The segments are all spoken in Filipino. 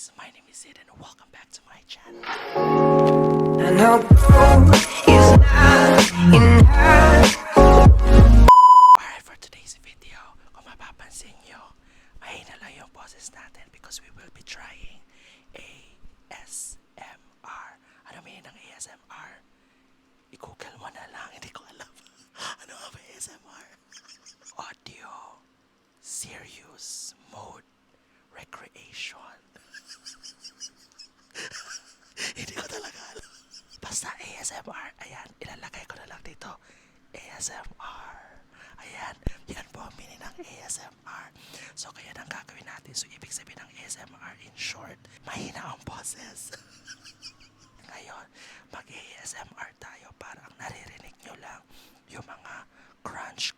guys, my name is Sid and welcome back to my channel. I know gold is not enough. Alright, for today's video, kung mapapansin nyo, mahina lang yung boses natin because we will be trying ASMR. Ano meaning ng ASMR? I-google mo na lang, hindi ko alam. Ano nga ba ASMR? Audio, serious mode, recreation. Hindi ko talaga alam. Basta ASMR, ayan, ilalagay ko na lang dito. ASMR. Ayan, yan po ang meaning ng ASMR. So, kaya nang gagawin natin. So, ibig sabihin ng ASMR in short, mahina ang boses. Ngayon, mag-ASMR tayo para ang naririnig nyo lang yung mga crunch,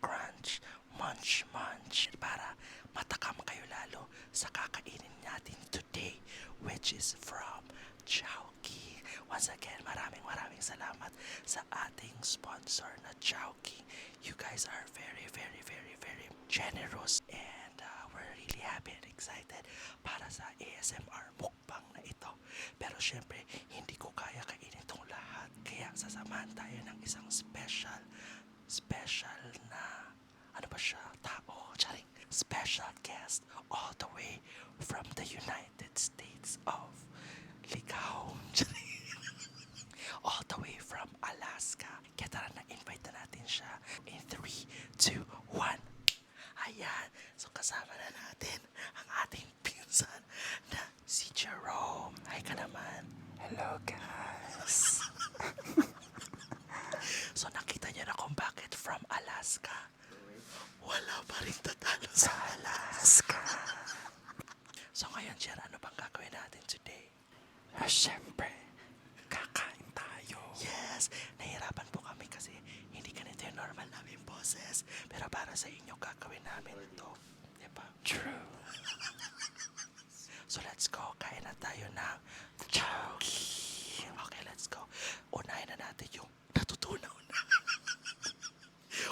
munch, para matakam kayo lalo sa kakainin natin today, which is from Chowking. Once again, maraming salamat sa ating sponsor na Chowking. You guys are very generous and we're really happy and excited para sa ASMR mukbang na ito. Pero syempre, hindi ko kaya kainin itong lahat. Kaya sasamahan tayo ng isang special na, ano ba siya? Tao, charing. Special guest all the way from the United States of Ligaw. All the way from Alaska. Kaya tara na, invite na natin siya in 3, 2, 1. Ayan. So kasama na natin ang ating pinsan na si Jerome. Hi ka naman. Hello guys. So nakita niyo na kung bakit from Alaska. Wala pa rin tatalo sa Alaska. So ngayon, Jer, ano bang gagawin natin today? Siyempre, kakain tayo. Yes, nahirapan po kami kasi hindi ganito yung normal namin boses. Pero para sa inyo, gagawin namin ito. Diba? True. So let's go, kain na tayo ng Chowking. Okay, let's go. Unahin na natin yung natutunaw na.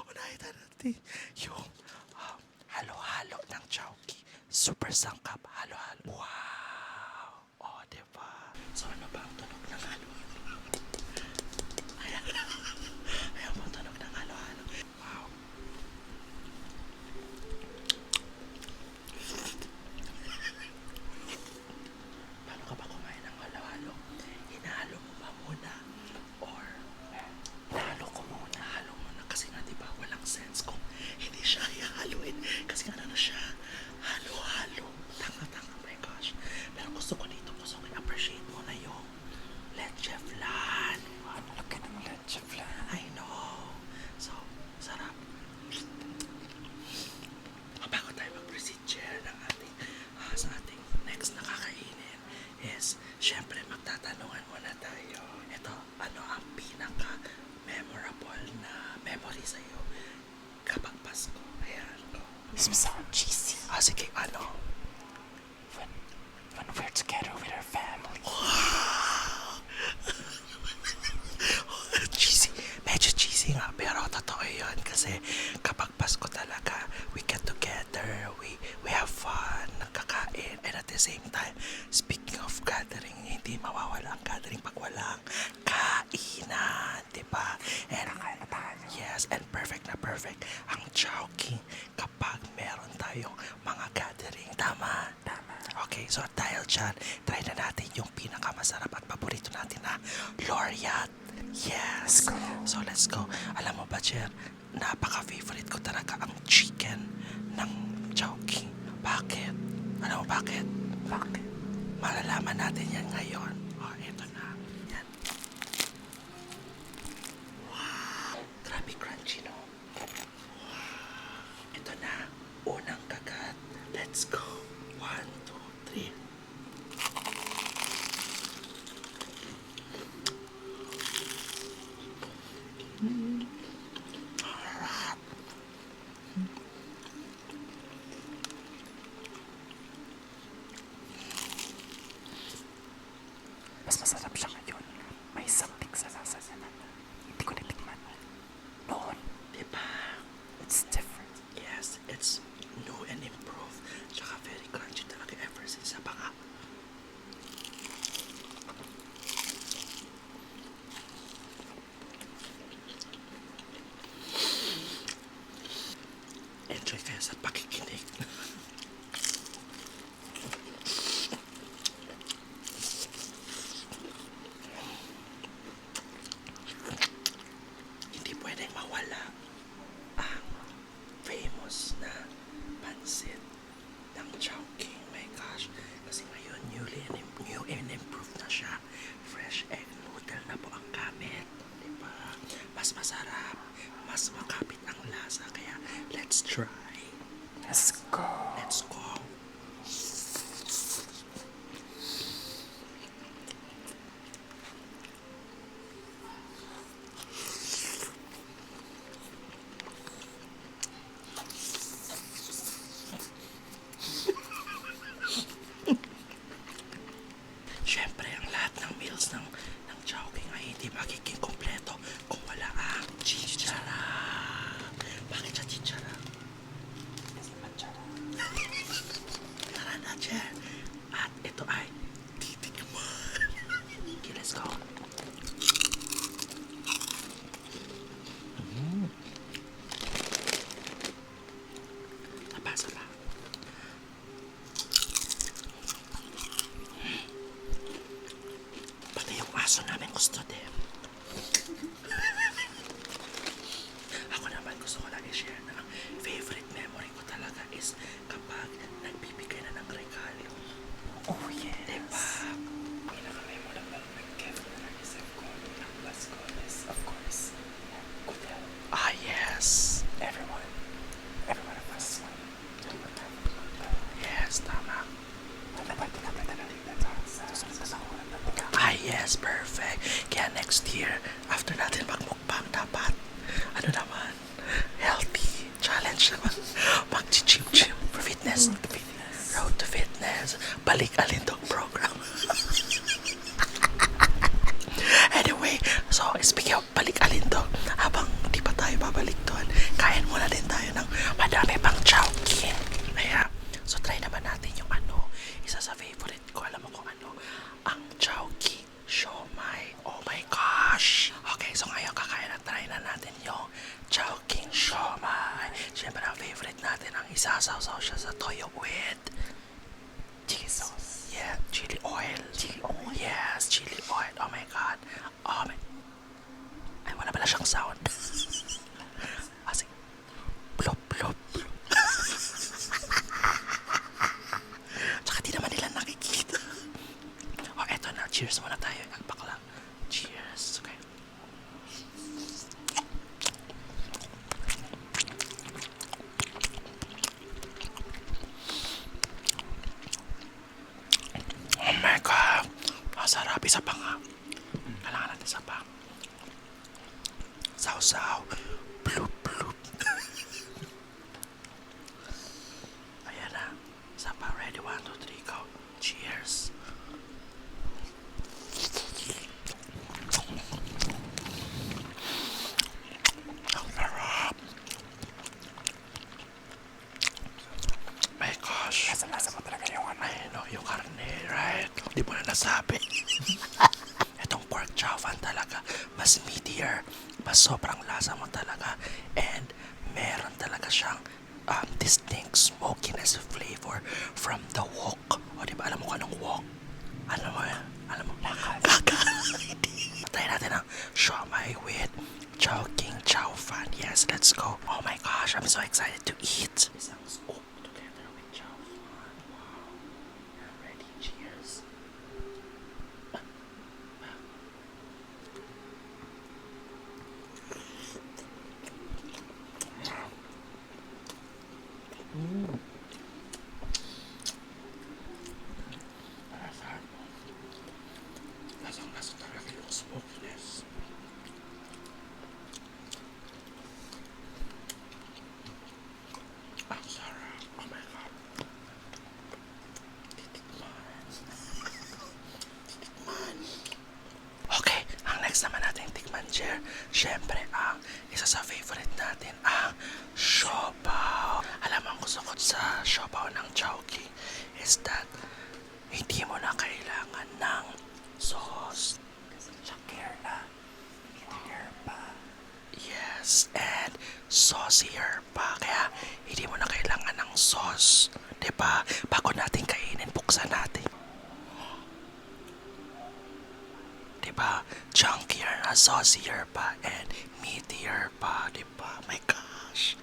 Unahin na natin yung halo-halo ng Chowking. Super sangkap, halo-halo. Wow! Oh, diba? So ano ba ang tunog ng halo-halo? Ayan. Ayan po ang tunog ng halo-halo. Wow! Paano ka ba kumain ng halo-halo? Hinahalo mo ba muna? Or hinahalo ko muna? Halo muna kasi nga diba walang sense kung hindi siya ihahaluin. Kasi nga ano siya? Halo-halo. Tanga, my gosh. Pero gusto ko dito, gusto ko i-appreciate mo na yung leche flan. Ano laki ng leche flan? I know. So, sarap. Bago tayo mag-proceed ng ating, sa ating next na kakainin is, syempre magtatanungan muna tayo. Ito, ano ang pinaka-memorable na memory sa'yo kapag Pasko? Ayan ko. This will sound cheesy. Sige, ano? When we're together with our family. Cheesy. Medyo cheesy nga, pero totoo yun. Kasi kapag Pasko talaga, we get together, we have fun, nagkakain, and at the same time, speaking of gathering, hindi mawawala ang gathering pag walang kainan, diba? And Kakain na tayo. yes, and perfect ang Chowking kapag meron tayong mga gathering. Tama? Tama. Okay, so dahil dyan, try na natin yung pinakamasarap at paborito natin na Laureate. Yes. So let's go. Alam mo ba, Jer, napaka-favorite ko talaga ang chicken ng Chowking. Bakit? Alam mo bakit? Bakit? Malalaman natin yan ngayon. Oh, ito na. Yan. Wow! Grabe crunchy, no? Wow! Ito na. Unang kagat. Let's go. 1, 2, 3. Mas masarap siya ngayon. May something sa sasayanan. Hindi ko natikman noon. Diba? It's different. Yes, it's new and improved. Tsaka very crunchy talaga ever since sa banga. Gusto namin gusto din. Ako naman gusto ko lang i-share na ang favorite memory ko talaga is kapag nagbibigay na ng regalo. Oh, yes. Diba? Pinaka-memorable na gift na nag-isip ko ng plus ko is, of course, good health. Ah, yes. Everyone of us want to look at Yes, tama. dapat pinapita na dito sa sakuran na ito. Ah, yes, perfect. Kaya next year, after natin magmukbang, dapat, ano naman, healthy, challenge naman, mag-gym for fitness. Road to fitness. Balik alindog program. Anyway, so speaking of balik alindog, habang di pa tayo babalik doon, kain muna din tayo ng madami pang chowking. Ayan. So try naman natin yung ano, isa sa favorite ko, alam mo kung ano, ang chowking siomai. Oh my gosh! Okay, so ngayon kakain at try na natin yung chowking siomai. Siyempre ang favorite natin, ang isasaw-saw siya sa toyo with chili sauce. Yeah, chili oil. Chili oil? Yes, chili oil. Oh my god. Oh my... Ay, wala pala siyang sound. Ah, sige. Plop, plop, plop. Tsaka di naman nila nakikita. Oh, eto na. Cheers muna tayo. Bakla. Cheers. Okay. Oh my god. Masarap. Isa pa nga. Kailangan natin isa pa. Saw-saw. Bloop, bloop. Ayan na. Isa pa. Ready? 1, 2, 3, go. Cheers. Ang sarap. My gosh. Lasa mo talaga yung ano. I know, yung karne, right? Di mo na nasabi. Itong pork chow fan talaga, mas meatier, mas sobrang lasa mo talaga, and meron talaga siyang distinct smokiness flavor from the wok. O diba, alam mo kung anong wok? Alam mo yan? Alam mo? Kaka. Try natin ang siomai with Chowking chow fan. Yes, let's go. Oh my gosh, I'm so excited to eat. Isang scoop together with chow fan. Wow. You're ready. Cheers. Lasang-lasa talaga yung smokiness. Ang sarap. Oh my god. Titikman. Okay, ang next naman natin tikman, Jer. Siyempre, ang isa sa favorite natin, ang siopaw. Alam mo, ang gusto ko sa siopaw ng Chowking is that hindi mo na kailangan ng sauce. Shakir na. Shakir pa. Yes, and saucier pa. Kaya hindi mo na kailangan ng sauce. Diba? Bago natin kainin, buksan natin. Diba? Chunkier na, saucier pa, and meatier pa. Diba? My gosh.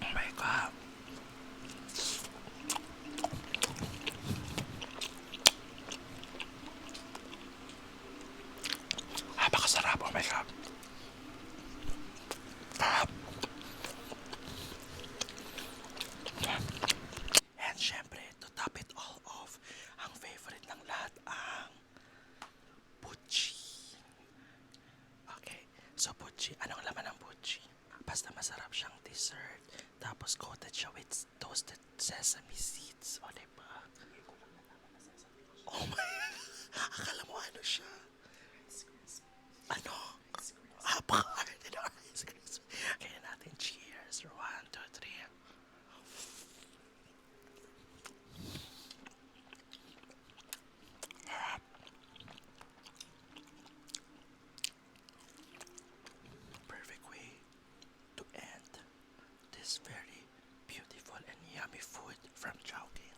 Oh my god. Napakasarap. Oh my god. Sarap. And syempre, to top it all off, ang favorite ng lahat, ang butchi. Okay, so butchi, anong laman ng butchi? Basta masarap siyang dessert, tapos coated siya with toasted sesame seeds. O, diba? Oh my, akala mo ano siya? Ano? Hard in our Rice Krispies. Kaya natin, cheers. 1, 2, 3. Perfect way to end this very beautiful yummy food from Chowking.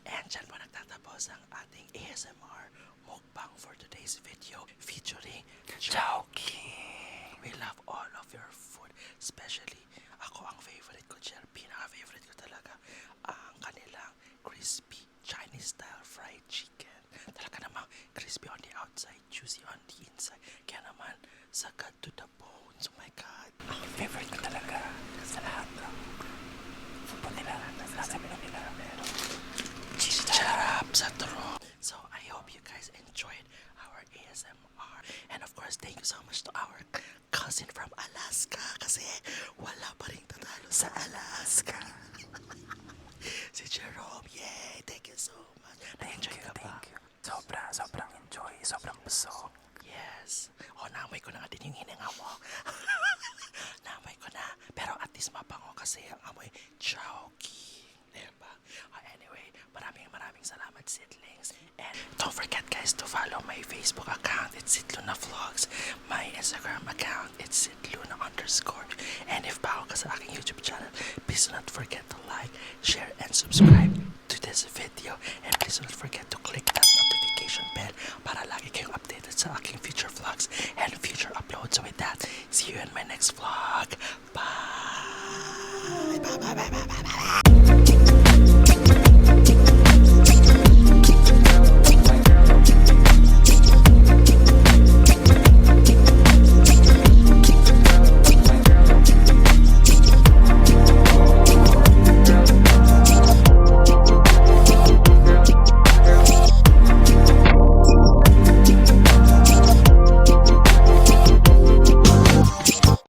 And dyan po nagtatapos ang ating ASMR mukbang for today's video featuring Chowking. We love all of your food, especially ako ang favorite ko dyan, pinaka-favorite ko talaga ang kanilang crispy Chinese style fried chicken. Talaga namang crispy on the outside, juicy on the inside. Kaya naman, sagad to the bones. Oh my God. Ang favorite ko talaga sa lahat ng food nila, nasa menu nila, meron Charap sa turo. So, I hope you guys enjoyed our ASMR. And of course, thank you so much to our cousin from Alaska kasi wala pa rin tatalo sa Alaska. Si Jerome, yay! Thank you so much. Na-enjoy ka ba? Thank you. Sobrang enjoy, sobrang busog. Yes. O, naamoy ko na nga din yung hininga mo. Naamoy ko na. Pero at least mabango kasi ang amoy Chowking. Diba? Anyway, maraming salamat, Sidlings. And don't forget guys to follow my Facebook account. It's sidlunavlogs. My Instagram account, it's sidluna_. And if bago ka sa aking YouTube channel, please do not forget to like, share, and subscribe to this video. And please do not forget to click that notification bell para lagi kayong updated sa aking future vlogs and future uploads. So with that, see you in my next vlog.